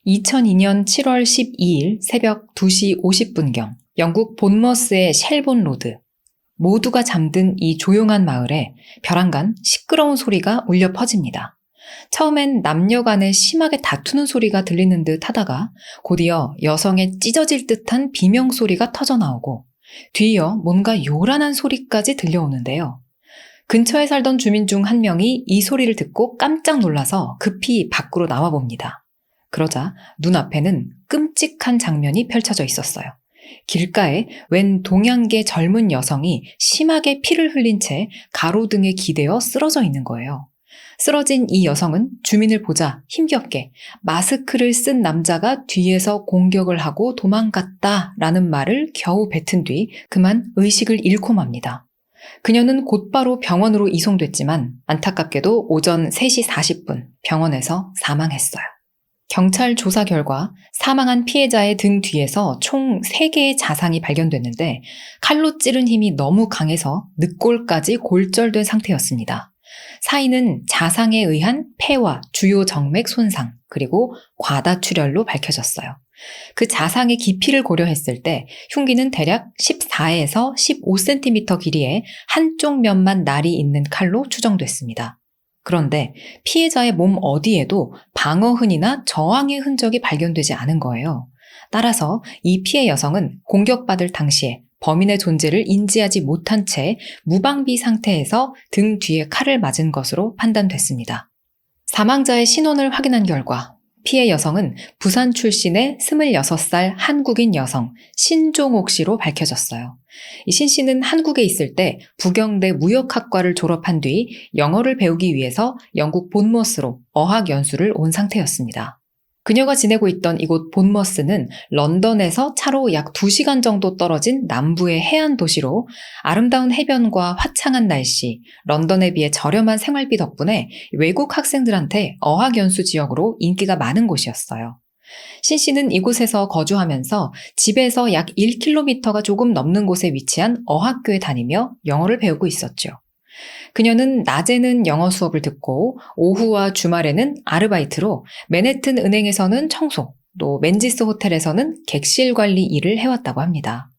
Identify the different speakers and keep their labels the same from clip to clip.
Speaker 1: 2002년 7월 12일 새벽 2시 50분경 영국 본머스의 셸본 로드. 모두가 잠든 이 조용한 마을에 벼랑간 시끄러운 소리가 울려 퍼집니다. 처음엔 남녀 간에 심하게 다투는 소리가 들리는 듯 하다가 곧이어 여성의 찢어질 듯한 비명소리가 터져나오고 뒤이어 뭔가 요란한 소리까지 들려오는데요. 근처에 살던 주민 중 한 명이 이 소리를 듣고 깜짝 놀라서 급히 밖으로 나와 봅니다. 그러자 눈앞에는 끔찍한 장면이 펼쳐져 있었어요. 길가에 웬 동양계 젊은 여성이 심하게 피를 흘린 채 가로등에 기대어 쓰러져 있는 거예요. 쓰러진 이 여성은 주민을 보자 힘겹게 마스크를 쓴 남자가 뒤에서 공격을 하고 도망갔다라는 말을 겨우 뱉은 뒤 그만 의식을 잃고 맙니다. 그녀는 곧바로 병원으로 이송됐지만 안타깝게도 오전 3시 40분 병원에서 사망했어요. 경찰 조사 결과 사망한 피해자의 등 뒤에서 총 3개의 자상이 발견됐는데 칼로 찌른 힘이 너무 강해서 늑골까지 골절된 상태였습니다. 사인은 자상에 의한 폐와 주요 정맥 손상 그리고 과다출혈로 밝혀졌어요. 그 자상의 깊이를 고려했을 때 흉기는 대략 14에서 15cm 길이의 한쪽 면만 날이 있는 칼로 추정됐습니다. 그런데 피해자의 몸 어디에도 방어흔이나 저항의 흔적이 발견되지 않은 거예요. 따라서 이 피해 여성은 공격받을 당시에 범인의 존재를 인지하지 못한 채 무방비 상태에서 등 뒤에 칼을 맞은 것으로 판단됐습니다. 사망자의 신원을 확인한 결과 피해 여성은 부산 출신의 26살 한국인 여성 신종옥 씨로 밝혀졌어요. 이 신 씨는 한국에 있을 때 부경대 무역학과를 졸업한 뒤 영어를 배우기 위해서 영국 본머스로 어학 연수를 온 상태였습니다. 그녀가 지내고 있던 이곳 본머스는 런던에서 차로 약 2시간 정도 떨어진 남부의 해안 도시로 아름다운 해변과 화창한 날씨, 런던에 비해 저렴한 생활비 덕분에 외국 학생들한테 어학연수 지역으로 인기가 많은 곳이었어요. 신 씨는 이곳에서 거주하면서 집에서 약 1km가 조금 넘는 곳에 위치한 어학교에 다니며 영어를 배우고 있었죠. 그녀는 낮에는 영어 수업을 듣고 오후와 주말에는 아르바이트로 맨해튼 은행에서는 청소, 또 맨지스 호텔에서는 객실 관리 일을 해왔다고 합니다.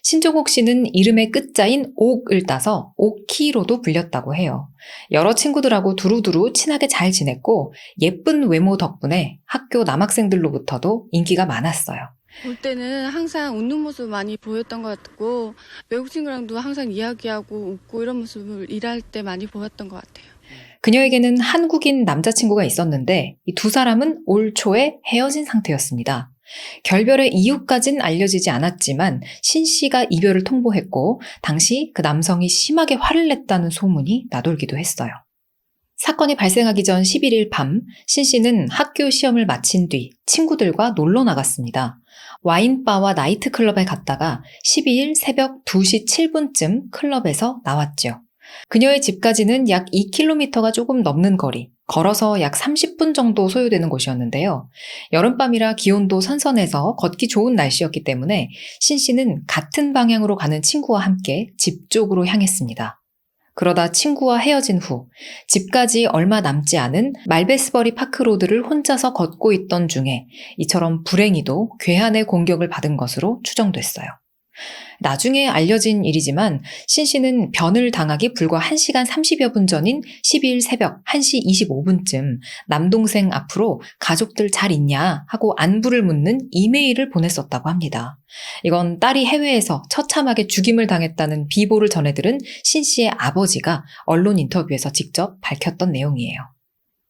Speaker 1: 신종옥 씨는 이름의 끝자인 옥을 따서 옥키로도 불렸다고 해요. 여러 친구들하고 두루두루 친하게 잘 지냈고 예쁜 외모 덕분에 학교 남학생들로부터도 인기가 많았어요.
Speaker 2: 볼 때는 항상 웃는 모습 많이 보였던 것 같고 외국 친구랑도 항상 이야기하고 웃고 이런 모습을 일할 때 많이 보였던 것 같아요.
Speaker 1: 그녀에게는 한국인 남자친구가 있었는데 이 두 사람은 올 초에 헤어진 상태였습니다. 결별의 이유까진 알려지지 않았지만 신 씨가 이별을 통보했고 당시 그 남성이 심하게 화를 냈다는 소문이 나돌기도 했어요. 사건이 발생하기 전 11일 밤 신 씨는 학교 시험을 마친 뒤 친구들과 놀러 나갔습니다. 와인바와 나이트클럽에 갔다가 12일 새벽 2시 7분쯤 클럽에서 나왔죠. 그녀의 집까지는 약 2km가 조금 넘는 거리, 걸어서 약 30분 정도 소요되는 곳이었는데요. 여름밤이라 기온도 선선해서 걷기 좋은 날씨였기 때문에 신 씨는 같은 방향으로 가는 친구와 함께 집 쪽으로 향했습니다. 그러다 친구와 헤어진 후 집까지 얼마 남지 않은 말베스버리 파크로드를 혼자서 걷고 있던 중에 이처럼 불행히도 괴한의 공격을 받은 것으로 추정됐어요. 나중에 알려진 일이지만 신 씨는 변을 당하기 불과 1시간 30여 분 전인 12일 새벽 1시 25분쯤 남동생 앞으로 가족들 잘 있냐 하고 안부를 묻는 이메일을 보냈었다고 합니다. 이건 딸이 해외에서 처참하게 죽임을 당했다는 비보를 전해들은 신 씨의 아버지가 언론 인터뷰에서 직접 밝혔던 내용이에요.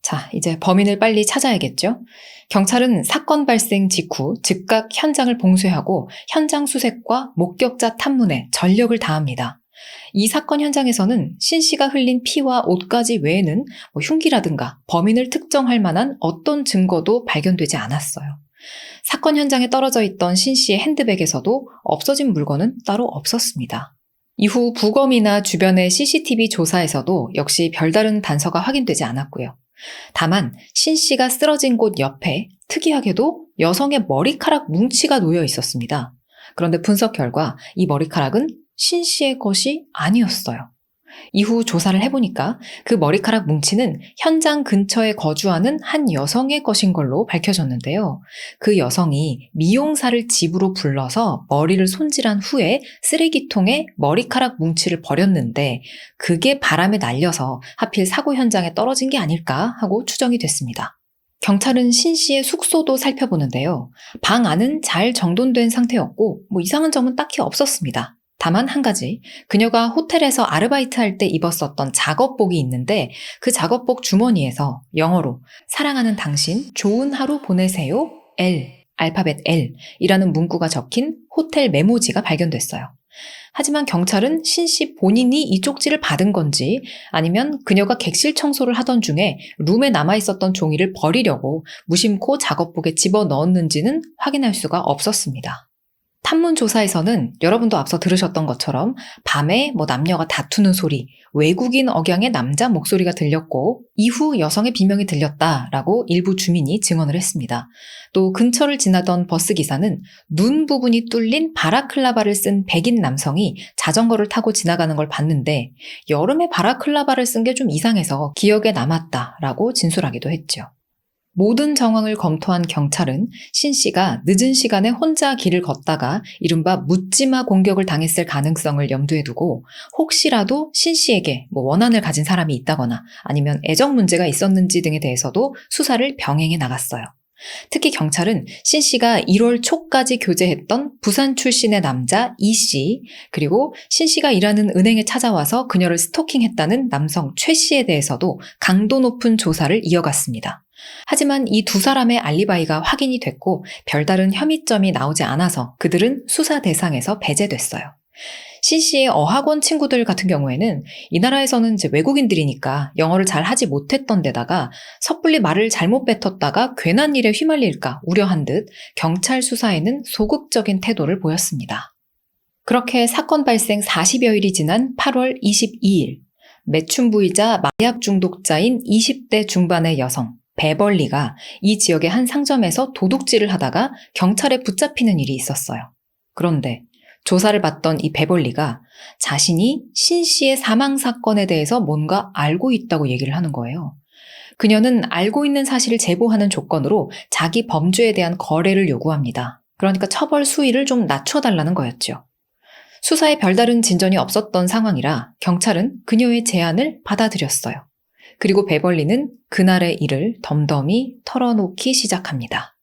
Speaker 1: 자, 이제 범인을 빨리 찾아야겠죠? 경찰은 사건 발생 직후 즉각 현장을 봉쇄하고 현장 수색과 목격자 탐문에 전력을 다합니다. 이 사건 현장에서는 신 씨가 흘린 피와 옷가지 외에는 흉기라든가 범인을 특정할 만한 어떤 증거도 발견되지 않았어요. 사건 현장에 떨어져 있던 신 씨의 핸드백에서도 없어진 물건은 따로 없었습니다. 이후 부검이나 주변의 CCTV 조사에서도 역시 별다른 단서가 확인되지 않았고요. 다만 신 씨가 쓰러진 곳 옆에 특이하게도 여성의 머리카락 뭉치가 놓여 있었습니다. 그런데 분석 결과 이 머리카락은 신 씨의 것이 아니었어요. 이후 조사를 해보니까 그 머리카락 뭉치는 현장 근처에 거주하는 한 여성의 것인 걸로 밝혀졌는데요. 그 여성이 미용사를 집으로 불러서 머리를 손질한 후에 쓰레기통에 머리카락 뭉치를 버렸는데 그게 바람에 날려서 하필 사고 현장에 떨어진 게 아닐까 하고 추정이 됐습니다. 경찰은 신 씨의 숙소도 살펴보는데요. 방 안은 잘 정돈된 상태였고 이상한 점은 딱히 없었습니다. 다만 한 가지, 그녀가 호텔에서 아르바이트할 때 입었었던 작업복이 있는데 그 작업복 주머니에서 영어로 사랑하는 당신, 좋은 하루 보내세요, L, 알파벳 L이라는 문구가 적힌 호텔 메모지가 발견됐어요. 하지만 경찰은 신 씨 본인이 이 쪽지를 받은 건지 아니면 그녀가 객실 청소를 하던 중에 룸에 남아있었던 종이를 버리려고 무심코 작업복에 집어넣었는지는 확인할 수가 없었습니다. 탐문 조사에서는 여러분도 앞서 들으셨던 것처럼 밤에 남녀가 다투는 소리, 외국인 억양의 남자 목소리가 들렸고 이후 여성의 비명이 들렸다라고 일부 주민이 증언을 했습니다. 또 근처를 지나던 버스기사는 눈 부분이 뚫린 바라클라바를 쓴 백인 남성이 자전거를 타고 지나가는 걸 봤는데 여름에 바라클라바를 쓴 게 좀 이상해서 기억에 남았다라고 진술하기도 했죠. 모든 정황을 검토한 경찰은 신 씨가 늦은 시간에 혼자 길을 걷다가 이른바 묻지마 공격을 당했을 가능성을 염두에 두고 혹시라도 신 씨에게 원한을 가진 사람이 있다거나 아니면 애정 문제가 있었는지 등에 대해서도 수사를 병행해 나갔어요. 특히 경찰은 신 씨가 1월 초까지 교제했던 부산 출신의 남자 이 씨, 그리고 신 씨가 일하는 은행에 찾아와서 그녀를 스토킹했다는 남성 최 씨에 대해서도 강도 높은 조사를 이어갔습니다. 하지만 이 두 사람의 알리바이가 확인이 됐고 별다른 혐의점이 나오지 않아서 그들은 수사 대상에서 배제됐어요. 신 씨의 어학원 친구들 같은 경우에는 이 나라에서는 이제 외국인들이니까 영어를 잘 하지 못했던 데다가 섣불리 말을 잘못 뱉었다가 괜한 일에 휘말릴까 우려한 듯 경찰 수사에는 소극적인 태도를 보였습니다. 그렇게 사건 발생 40여일이 지난 8월 22일, 매춘부이자 마약 중독자인 20대 중반의 여성 베벌리가 이 지역의 한 상점에서 도둑질을 하다가 경찰에 붙잡히는 일이 있었어요. 그런데 조사를 받던 이 베벌리가 자신이 신 씨의 사망 사건에 대해서 뭔가 알고 있다고 얘기를 하는 거예요. 그녀는 알고 있는 사실을 제보하는 조건으로 자기 범죄에 대한 거래를 요구합니다. 그러니까 처벌 수위를 좀 낮춰달라는 거였죠. 수사에 별다른 진전이 없었던 상황이라 경찰은 그녀의 제안을 받아들였어요. 그리고 베벌리는 그날의 일을 덤덤히 털어놓기 시작합니다.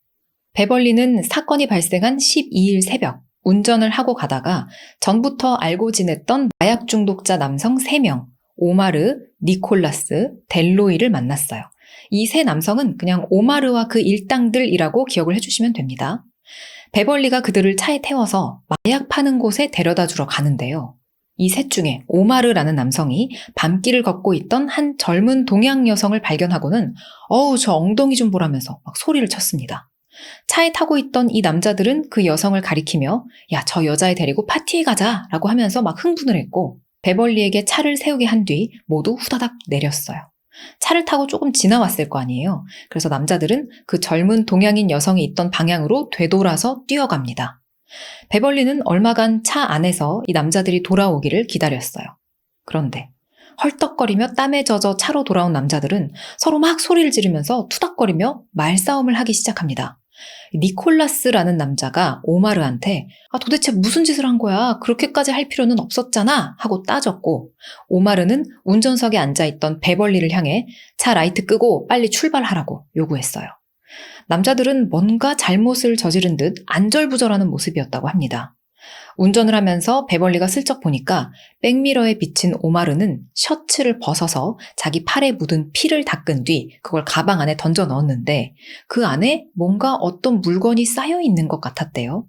Speaker 1: 베벌리는 사건이 발생한 12일 새벽 운전을 하고 가다가 전부터 알고 지냈던 마약 중독자 남성 3명, 오마르, 니콜라스, 델로이를 만났어요. 이 세 남성은 그냥 오마르와 그 일당들이라고 기억을 해주시면 됩니다. 베벌리가 그들을 차에 태워서 마약 파는 곳에 데려다 주러 가는데요. 이 셋 중에 오마르라는 남성이 밤길을 걷고 있던 한 젊은 동양 여성을 발견하고는 어우 저 엉덩이 좀 보라면서 막 소리를 쳤습니다. 차에 타고 있던 이 남자들은 그 여성을 가리키며 야, 저 여자애 데리고 파티에 가자 라고 하면서 막 흥분을 했고 베벌리에게 차를 세우게 한 뒤 모두 후다닥 내렸어요. 차를 타고 조금 지나왔을 거 아니에요. 그래서 남자들은 그 젊은 동양인 여성이 있던 방향으로 되돌아서 뛰어갑니다. 베벌리는 얼마간 차 안에서 이 남자들이 돌아오기를 기다렸어요. 그런데 헐떡거리며 땀에 젖어 차로 돌아온 남자들은 서로 막 소리를 지르면서 투닥거리며 말싸움을 하기 시작합니다. 니콜라스라는 남자가 오마르한테 도대체 무슨 짓을 한 거야? 그렇게까지 할 필요는 없었잖아 하고 따졌고 오마르는 운전석에 앉아있던 베벌리를 향해 차 라이트 끄고 빨리 출발하라고 요구했어요. 남자들은 뭔가 잘못을 저지른 듯 안절부절하는 모습이었다고 합니다. 운전을 하면서 베벌리가 슬쩍 보니까 백미러에 비친 오마르는 셔츠를 벗어서 자기 팔에 묻은 피를 닦은 뒤 그걸 가방 안에 던져 넣었는데 그 안에 뭔가 어떤 물건이 쌓여 있는 것 같았대요.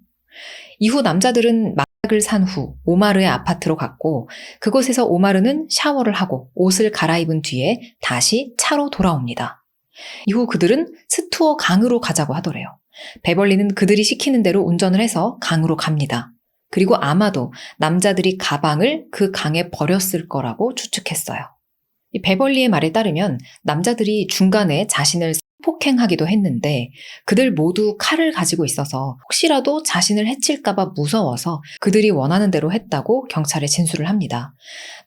Speaker 1: 이후 남자들은 마약을 산 후 오마르의 아파트로 갔고 그곳에서 오마르는 샤워를 하고 옷을 갈아입은 뒤에 다시 차로 돌아옵니다. 이후 그들은 스투어 강으로 가자고 하더래요. 베벌리는 그들이 시키는 대로 운전을 해서 강으로 갑니다. 그리고 아마도 남자들이 가방을 그 강에 버렸을 거라고 추측했어요. 이 베벌리의 말에 따르면 남자들이 중간에 자신을 폭행하기도 했는데 그들 모두 칼을 가지고 있어서 혹시라도 자신을 해칠까봐 무서워서 그들이 원하는 대로 했다고 경찰에 진술을 합니다.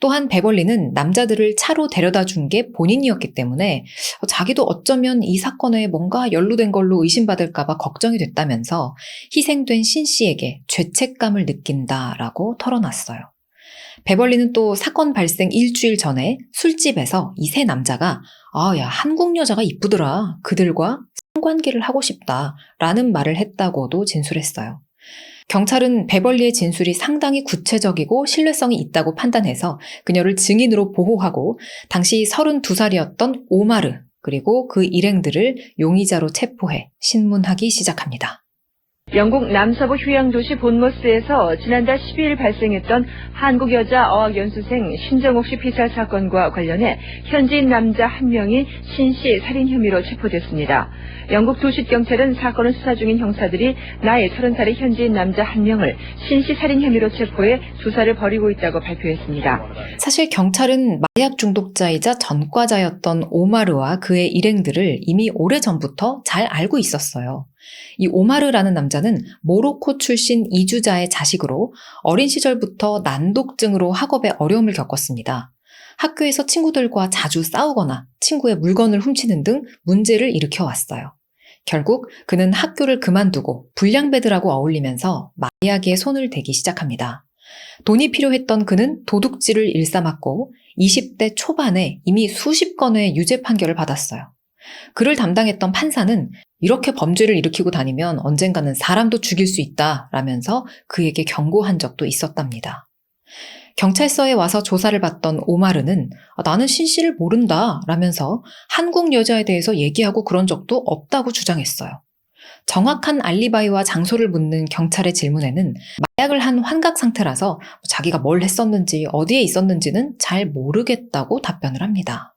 Speaker 1: 또한 베벌리는 남자들을 차로 데려다 준 게 본인이었기 때문에 자기도 어쩌면 이 사건에 뭔가 연루된 걸로 의심받을까봐 걱정이 됐다면서 희생된 신 씨에게 죄책감을 느낀다라고 털어놨어요. 베벌리는 또 사건 발생 일주일 전에 술집에서 이 세 남자가 야, 한국 여자가 이쁘더라. 그들과 성관계를 하고 싶다. 라는 말을 했다고도 진술했어요. 경찰은 베벌리의 진술이 상당히 구체적이고 신뢰성이 있다고 판단해서 그녀를 증인으로 보호하고 당시 32살이었던 오마르 그리고 그 일행들을 용의자로 체포해 신문하기 시작합니다.
Speaker 3: 영국 남서부 휴양도시 본머스에서 지난달 12일 발생했던 한국 여자 어학연수생 신정옥 씨 피살 사건과 관련해 현지인 남자 한 명이 신 씨 살인 혐의로 체포됐습니다. 영국 도시경찰은 사건을 수사 중인 형사들이 나이 30살의 현지인 남자 한 명을 신 씨 살인 혐의로 체포해 수사를 벌이고 있다고 발표했습니다.
Speaker 1: 사실 경찰은 마약 중독자이자 전과자였던 오마르와 그의 일행들을 이미 오래전부터 잘 알고 있었어요. 이 오마르라는 남자는 모로코 출신 이주자의 자식으로 어린 시절부터 난독증으로 학업에 어려움을 겪었습니다. 학교에서 친구들과 자주 싸우거나 친구의 물건을 훔치는 등 문제를 일으켜왔어요. 결국 그는 학교를 그만두고 불량배들하고 어울리면서 마약에 손을 대기 시작합니다. 돈이 필요했던 그는 도둑질을 일삼았고 20대 초반에 이미 수십 건의 유죄 판결을 받았어요. 그를 담당했던 판사는 이렇게 범죄를 일으키고 다니면 언젠가는 사람도 죽일 수 있다라면서 그에게 경고한 적도 있었답니다. 경찰서에 와서 조사를 받던 오마르는 나는 신 씨를 모른다 라면서 한국 여자에 대해서 얘기하고 그런 적도 없다고 주장했어요. 정확한 알리바이와 장소를 묻는 경찰의 질문에는 마약을 한 환각 상태라서 자기가 뭘 했었는지 어디에 있었는지는 잘 모르겠다고 답변을 합니다.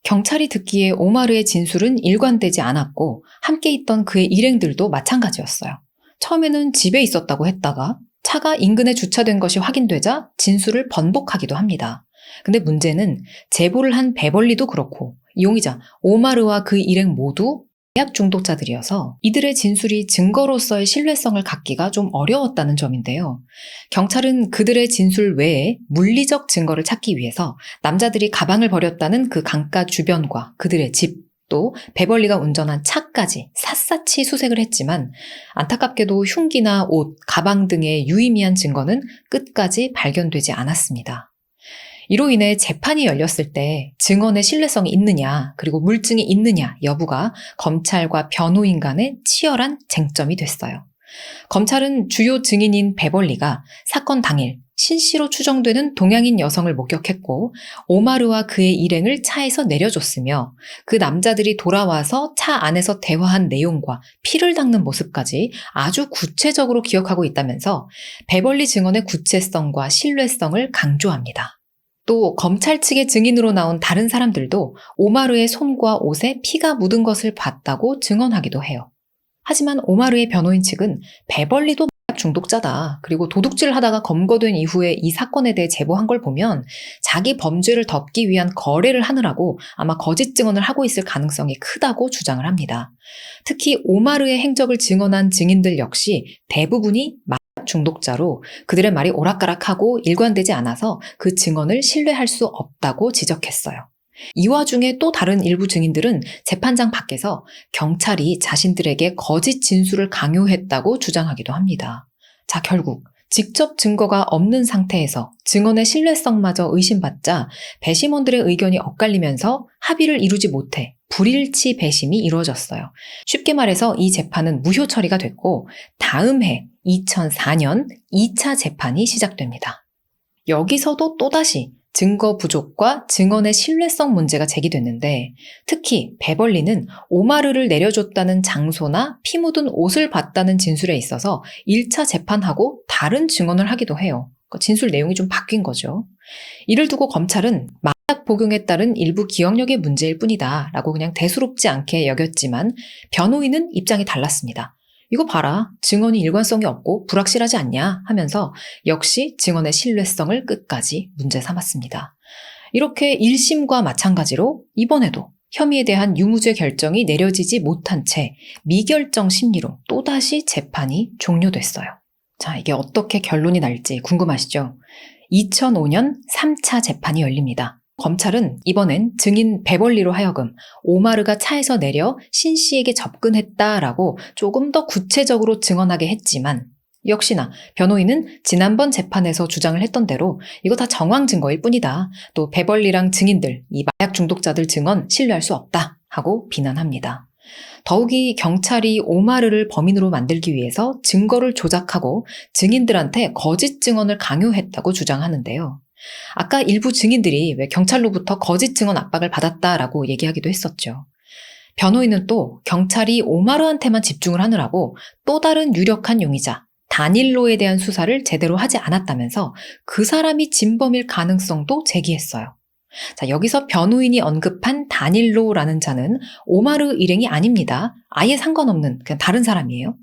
Speaker 1: 경찰이 듣기에 오마르의 진술은 일관되지 않았고 함께 있던 그의 일행들도 마찬가지였어요. 처음에는 집에 있었다고 했다가 차가 인근에 주차된 것이 확인되자 진술을 번복하기도 합니다. 근데 문제는 제보를 한 베벌리도 그렇고 이용의자 오마르와 그 일행 모두 마약 중독자들이어서 이들의 진술이 증거로서의 신뢰성을 갖기가 좀 어려웠다는 점인데요. 경찰은 그들의 진술 외에 물리적 증거를 찾기 위해서 남자들이 가방을 버렸다는 그 강가 주변과 그들의 집, 또 베벌리가 운전한 차까지 샅샅이 수색을 했지만 안타깝게도 흉기나 옷, 가방 등의 유의미한 증거는 끝까지 발견되지 않았습니다. 이로 인해 재판이 열렸을 때 증언의 신뢰성이 있느냐 그리고 물증이 있느냐 여부가 검찰과 변호인 간의 치열한 쟁점이 됐어요. 검찰은 주요 증인인 베벌리가 사건 당일 신 씨로 추정되는 동양인 여성을 목격했고 오마르와 그의 일행을 차에서 내려줬으며 그 남자들이 돌아와서 차 안에서 대화한 내용과 피를 닦는 모습까지 아주 구체적으로 기억하고 있다면서 베벌리 증언의 구체성과 신뢰성을 강조합니다. 또 검찰 측의 증인으로 나온 다른 사람들도 오마르의 손과 옷에 피가 묻은 것을 봤다고 증언하기도 해요. 하지만 오마르의 변호인 측은 베벌리도 마약 중독자다. 그리고 도둑질을 하다가 검거된 이후에 이 사건에 대해 제보한 걸 보면 자기 범죄를 덮기 위한 거래를 하느라고 아마 거짓 증언을 하고 있을 가능성이 크다고 주장을 합니다. 특히 오마르의 행적을 증언한 증인들 역시 대부분이 마약 중독자로 그들의 말이 오락가락하고 일관되지 않아서 그 증언을 신뢰할 수 없다고 지적했어요. 이 와중에 또 다른 일부 증인들은 재판장 밖에서 경찰이 자신들에게 거짓 진술을 강요했다고 주장하기도 합니다. 자, 결국 직접 증거가 없는 상태에서 증언의 신뢰성마저 의심받자 배심원들의 의견이 엇갈리면서 합의를 이루지 못해 불일치 배심이 이루어졌어요. 쉽게 말해서 이 재판은 무효 처리가 됐고 다음 해 2004년 2차 재판이 시작됩니다. 여기서도 또다시 증거 부족과 증언의 신뢰성 문제가 제기됐는데 특히 베벌리는 오마르를 내려줬다는 장소나 피 묻은 옷을 봤다는 진술에 있어서 1차 재판하고 다른 증언을 하기도 해요. 진술 내용이 좀 바뀐 거죠. 이를 두고 검찰은 마약 복용에 따른 일부 기억력의 문제일 뿐이다 라고 그냥 대수롭지 않게 여겼지만 변호인은 입장이 달랐습니다. 이거 봐라. 증언이 일관성이 없고 불확실하지 않냐 하면서 역시 증언의 신뢰성을 끝까지 문제 삼았습니다. 이렇게 1심과 마찬가지로 이번에도 혐의에 대한 유무죄 결정이 내려지지 못한 채 미결정 심리로 또다시 재판이 종료됐어요. 자, 이게 어떻게 결론이 날지 궁금하시죠? 2005년 3차 재판이 열립니다. 검찰은 이번엔 증인 베벌리로 하여금 오마르가 차에서 내려 신 씨에게 접근했다라고 조금 더 구체적으로 증언하게 했지만 역시나 변호인은 지난번 재판에서 주장을 했던 대로 이거 다 정황 증거일 뿐이다. 또 베벌리랑 증인들, 이 마약 중독자들 증언 신뢰할 수 없다 하고 비난합니다. 더욱이 경찰이 오마르를 범인으로 만들기 위해서 증거를 조작하고 증인들한테 거짓 증언을 강요했다고 주장하는데요. 아까 일부 증인들이 왜 경찰로부터 거짓 증언 압박을 받았다라고 얘기하기도 했었죠. 변호인은 또 경찰이 오마르한테만 집중을 하느라고 또 다른 유력한 용의자 다닐로에 대한 수사를 제대로 하지 않았다면서 그 사람이 진범일 가능성도 제기했어요. 자, 여기서 변호인이 언급한 다닐로라는 자는 오마르 일행이 아닙니다. 아예 상관없는 그냥 다른 사람이에요.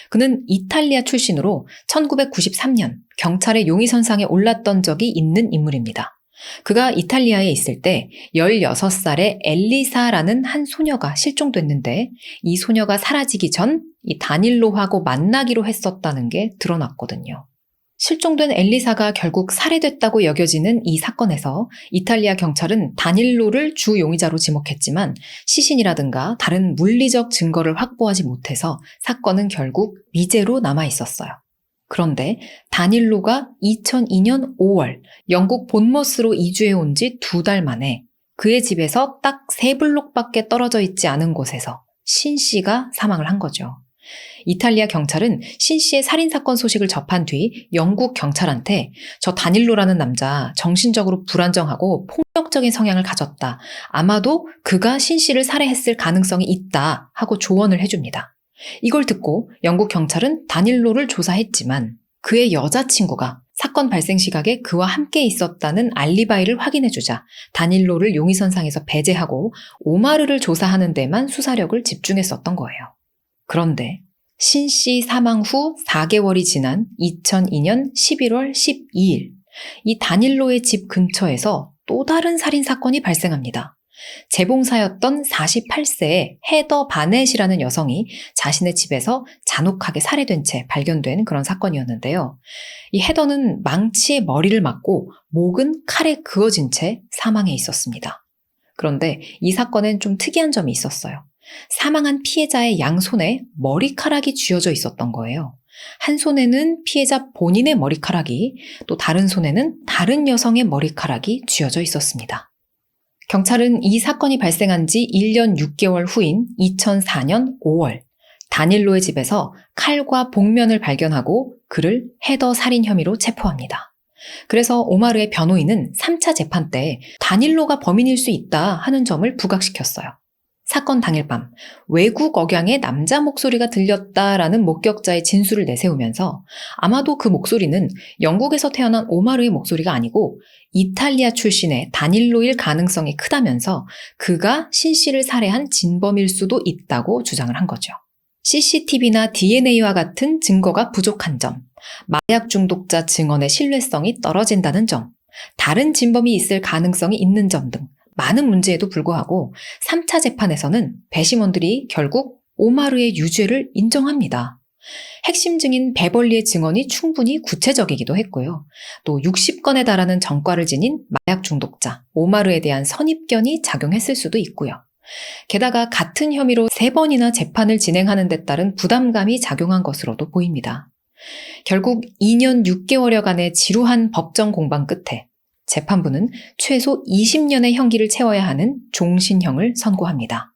Speaker 1: 그는 이탈리아 출신으로 1993년 경찰의 용의선상에 올랐던 적이 있는 인물입니다. 그가 이탈리아에 있을 때 16살의 엘리사라는 한 소녀가 실종됐는데 이 소녀가 사라지기 전 이 다닐로하고 만나기로 했었다는 게 드러났거든요. 실종된 엘리사가 결국 살해됐다고 여겨지는 이 사건에서 이탈리아 경찰은 다닐로를 주 용의자로 지목했지만 시신이라든가 다른 물리적 증거를 확보하지 못해서 사건은 결국 미제로 남아 있었어요. 그런데 다닐로가 2002년 5월 영국 본머스로 이주해 온 지 2달 만에 그의 집에서 딱 3블록밖에 떨어져 있지 않은 곳에서 신 씨가 사망을 한 거죠. 이탈리아 경찰은 신 씨의 살인사건 소식을 접한 뒤 영국 경찰한테 저 다닐로라는 남자 정신적으로 불안정하고 폭력적인 성향을 가졌다. 아마도 그가 신 씨를 살해했을 가능성이 있다 하고 조언을 해줍니다. 이걸 듣고 영국 경찰은 다닐로를 조사했지만 그의 여자친구가 사건 발생 시각에 그와 함께 있었다는 알리바이를 확인해주자 다닐로를 용의선상에서 배제하고 오마르를 조사하는 데만 수사력을 집중했었던 거예요. 그런데 신 씨 사망 후 4개월이 지난 2002년 11월 12일 이 다닐로의 집 근처에서 또 다른 살인사건이 발생합니다. 재봉사였던 48세의 헤더 바넷이라는 여성이 자신의 집에서 잔혹하게 살해된 채 발견된 그런 사건이었는데요. 이 헤더는 망치에 머리를 맞고 목은 칼에 그어진 채 사망해 있었습니다. 그런데 이 사건엔 좀 특이한 점이 있었어요. 사망한 피해자의 양손에 머리카락이 쥐어져 있었던 거예요. 한 손에는 피해자 본인의 머리카락이, 또 다른 손에는 다른 여성의 머리카락이 쥐어져 있었습니다. 경찰은 이 사건이 발생한 지 1년 6개월 후인 2004년 5월 다닐로의 집에서 칼과 복면을 발견하고 그를 헤더 살인 혐의로 체포합니다. 그래서 오마르의 변호인은 3차 재판 때 다닐로가 범인일 수 있다 하는 점을 부각시켰어요. 사건 당일 밤 외국 억양의 남자 목소리가 들렸다라는 목격자의 진술을 내세우면서 아마도 그 목소리는 영국에서 태어난 오마르의 목소리가 아니고 이탈리아 출신의 다닐로일 가능성이 크다면서 그가 신 씨를 살해한 진범일 수도 있다고 주장을 한 거죠. CCTV나 DNA와 같은 증거가 부족한 점, 마약 중독자 증언의 신뢰성이 떨어진다는 점, 다른 진범이 있을 가능성이 있는 점 등 많은 문제에도 불구하고 3차 재판에서는 배심원들이 결국 오마르의 유죄를 인정합니다. 핵심 증인 베벌리의 증언이 충분히 구체적이기도 했고요. 또 60건에 달하는 전과를 지닌 마약 중독자 오마르에 대한 선입견이 작용했을 수도 있고요. 게다가 같은 혐의로 3번이나 재판을 진행하는 데 따른 부담감이 작용한 것으로도 보입니다. 결국 2년 6개월여간의 지루한 법정 공방 끝에 재판부는 최소 20년의 형기를 채워야 하는 종신형을 선고합니다.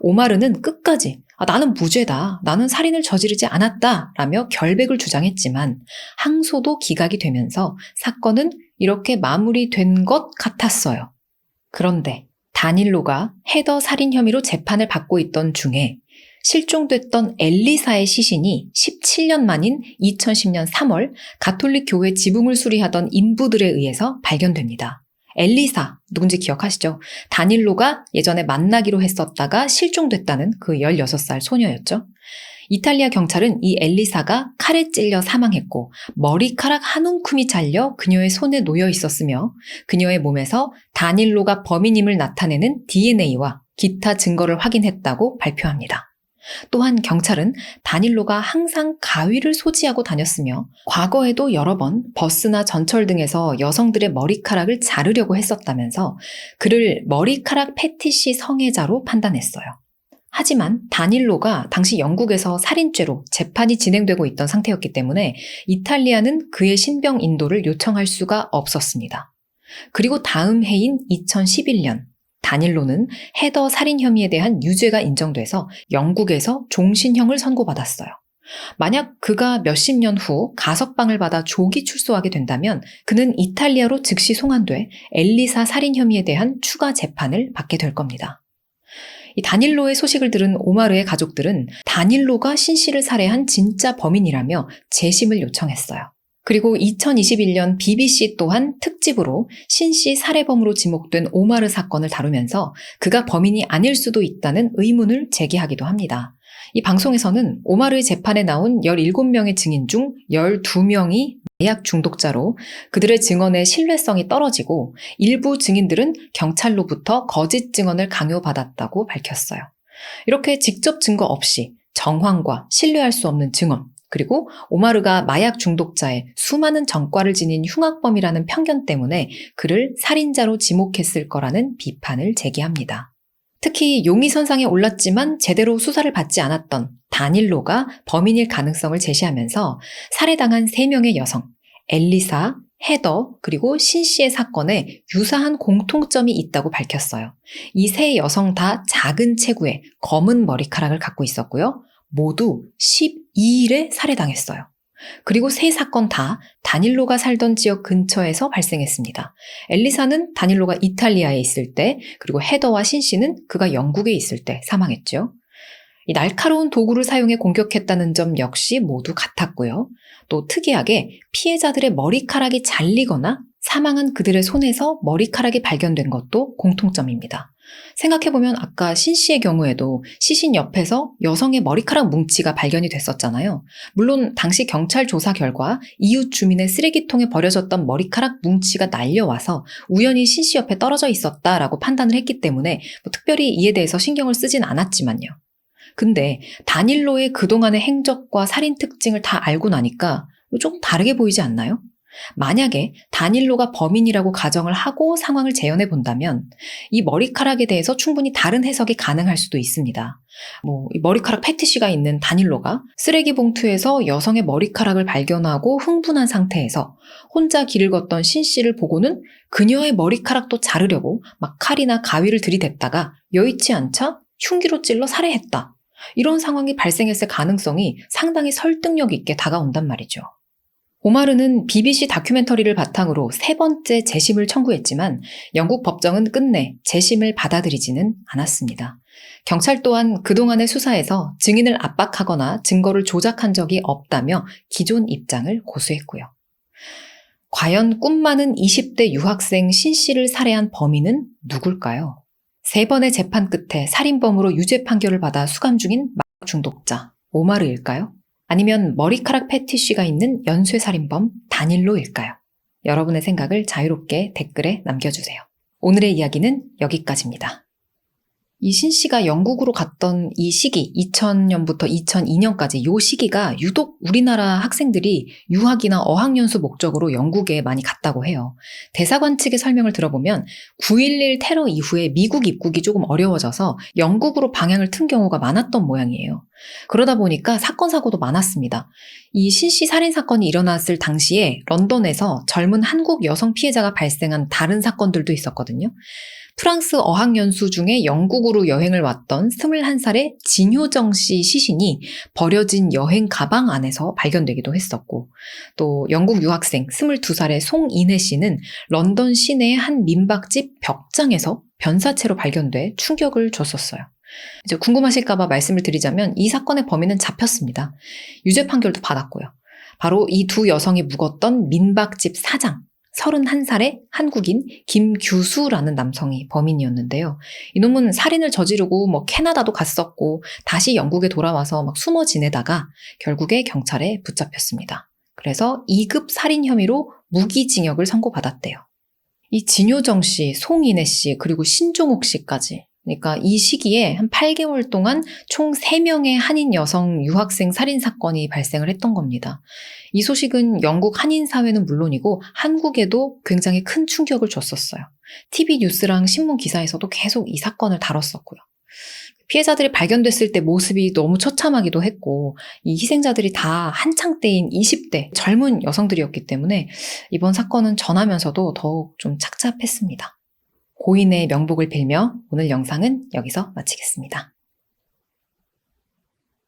Speaker 1: 오마르는 끝까지 나는 무죄다, 나는 살인을 저지르지 않았다 라며 결백을 주장했지만 항소도 기각이 되면서 사건은 이렇게 마무리된 것 같았어요. 그런데 다닐로가 헤더 살인 혐의로 재판을 받고 있던 중에 실종됐던 엘리사의 시신이 17년 만인 2010년 3월 가톨릭 교회 지붕을 수리하던 인부들에 의해서 발견됩니다. 엘리사, 누군지 기억하시죠? 다닐로가 예전에 만나기로 했었다가 실종됐다는 그 16살 소녀였죠. 이탈리아 경찰은 이 엘리사가 칼에 찔려 사망했고 머리카락 한 움큼이 잘려 그녀의 손에 놓여 있었으며 그녀의 몸에서 다닐로가 범인임을 나타내는 DNA와 기타 증거를 확인했다고 발표합니다. 또한 경찰은 다닐로가 항상 가위를 소지하고 다녔으며 과거에도 여러 번 버스나 전철 등에서 여성들의 머리카락을 자르려고 했었다면서 그를 머리카락 패티시 성애자로 판단했어요. 하지만 다닐로가 당시 영국에서 살인죄로 재판이 진행되고 있던 상태였기 때문에 이탈리아는 그의 신병 인도를 요청할 수가 없었습니다. 그리고 다음 해인 2011년 다닐로는 헤더 살인 혐의에 대한 유죄가 인정돼서 영국에서 종신형을 선고받았어요. 만약 그가 몇십 년 후 가석방을 받아 조기 출소하게 된다면 그는 이탈리아로 즉시 송환돼 엘리사 살인 혐의에 대한 추가 재판을 받게 될 겁니다. 이 다닐로의 소식을 들은 오마르의 가족들은 다닐로가 신 씨를 살해한 진짜 범인이라며 재심을 요청했어요. 그리고 2021년 BBC 또한 특집으로 신 씨 살해범으로 지목된 오마르 사건을 다루면서 그가 범인이 아닐 수도 있다는 의문을 제기하기도 합니다. 이 방송에서는 오마르의 재판에 나온 17명의 증인 중 12명이 마약 중독자로 그들의 증언의 신뢰성이 떨어지고 일부 증인들은 경찰로부터 거짓 증언을 강요받았다고 밝혔어요. 이렇게 직접 증거 없이 정황과 신뢰할 수 없는 증언, 그리고 오마르가 마약 중독자의 수많은 전과를 지닌 흉악범이라는 편견 때문에 그를 살인자로 지목했을 거라는 비판을 제기합니다. 특히 용의선상에 올랐지만 제대로 수사를 받지 않았던 다닐로가 범인일 가능성을 제시하면서 살해당한 3명의 여성, 엘리사, 헤더, 그리고 신 씨의 사건에 유사한 공통점이 있다고 밝혔어요. 이 3 여성 다 작은 체구에 검은 머리카락을 갖고 있었고요. 모두 12일에 살해당했어요. 그리고 3 사건 다 다닐로가 살던 지역 근처에서 발생했습니다. 엘리사는 다닐로가 이탈리아에 있을 때, 그리고 헤더와 신 씨는 그가 영국에 있을 때 사망했죠. 이 날카로운 도구를 사용해 공격했다는 점 역시 모두 같았고요. 또 특이하게 피해자들의 머리카락이 잘리거나 사망한 그들의 손에서 머리카락이 발견된 것도 공통점입니다. 생각해보면 아까 신 씨의 경우에도 시신 옆에서 여성의 머리카락 뭉치가 발견이 됐었잖아요. 물론 당시 경찰 조사 결과 이웃 주민의 쓰레기통에 버려졌던 머리카락 뭉치가 날려와서 우연히 신 씨 옆에 떨어져 있었다라고 판단을 했기 때문에 특별히 이에 대해서 신경을 쓰진 않았지만요. 근데 다닐로의 그동안의 행적과 살인 특징을 다 알고 나니까 조금 다르게 보이지 않나요? 만약에 다닐로가 범인이라고 가정을 하고 상황을 재현해 본다면 이 머리카락에 대해서 충분히 다른 해석이 가능할 수도 있습니다. 이 머리카락 패티시가 있는 다닐로가 쓰레기 봉투에서 여성의 머리카락을 발견하고 흥분한 상태에서 혼자 길을 걷던 신 씨를 보고는 그녀의 머리카락도 자르려고 막 칼이나 가위를 들이댔다가 여의치 않자 흉기로 찔러 살해했다. 이런 상황이 발생했을 가능성이 상당히 설득력 있게 다가온단 말이죠. 오마르는 BBC 다큐멘터리를 바탕으로 3번째 재심을 청구했지만 영국 법정은 끝내 재심을 받아들이지는 않았습니다. 경찰 또한 그동안의 수사에서 증인을 압박하거나 증거를 조작한 적이 없다며 기존 입장을 고수했고요. 과연 꿈 많은 20대 유학생 신 씨를 살해한 범인은 누굴까요? 3번의 재판 끝에 살인범으로 유죄 판결을 받아 수감 중인 마약 중독자 오마르일까요? 아니면 머리카락 패티쉬가 있는 연쇄살인범 다닐로일까요? 여러분의 생각을 자유롭게 댓글에 남겨주세요. 오늘의 이야기는 여기까지입니다. 이 신 씨가 영국으로 갔던 이 시기, 2000년부터 2002년까지 이 시기가 유독 우리나라 학생들이 유학이나 어학연수 목적으로 영국에 많이 갔다고 해요. 대사관 측의 설명을 들어보면 9.11 테러 이후에 미국 입국이 조금 어려워져서 영국으로 방향을 튼 경우가 많았던 모양이에요. 그러다 보니까 사건, 사고도 많았습니다. 이 신 씨 살인 사건이 일어났을 당시에 런던에서 젊은 한국 여성 피해자가 발생한 다른 사건들도 있었거든요. 프랑스 어학연수 중에 영국으로 여행을 왔던 21살의 진효정 씨 시신이 버려진 여행 가방 안에서 발견되기도 했었고, 또 영국 유학생 22살의 송인혜 씨는 런던 시내의 한 민박집 벽장에서 변사체로 발견돼 충격을 줬었어요. 이제 궁금하실까봐 말씀을 드리자면 이 사건의 범인은 잡혔습니다. 유죄 판결도 받았고요. 바로 이 2 여성이 묵었던 민박집 사장, 31살의 한국인 김규수라는 남성이 범인이었는데요. 이놈은 살인을 저지르고 캐나다도 갔었고 다시 영국에 돌아와서 숨어 지내다가 결국에 경찰에 붙잡혔습니다. 그래서 2급 살인 혐의로 무기징역을 선고받았대요. 이 진효정 씨, 송인혜 씨, 그리고 신종옥 씨까지 그러니까 이 시기에 한 8개월 동안 총 3명의 한인 여성 유학생 살인 사건이 발생을 했던 겁니다. 이 소식은 영국 한인 사회는 물론이고 한국에도 굉장히 큰 충격을 줬었어요. TV 뉴스랑 신문 기사에서도 계속 이 사건을 다뤘었고요. 피해자들이 발견됐을 때 모습이 너무 처참하기도 했고 이 희생자들이 다 한창 때인 20대 젊은 여성들이었기 때문에 이번 사건은 전하면서도 더욱 좀 착잡했습니다. 고인의 명복을 빌며 오늘 영상은 여기서 마치겠습니다.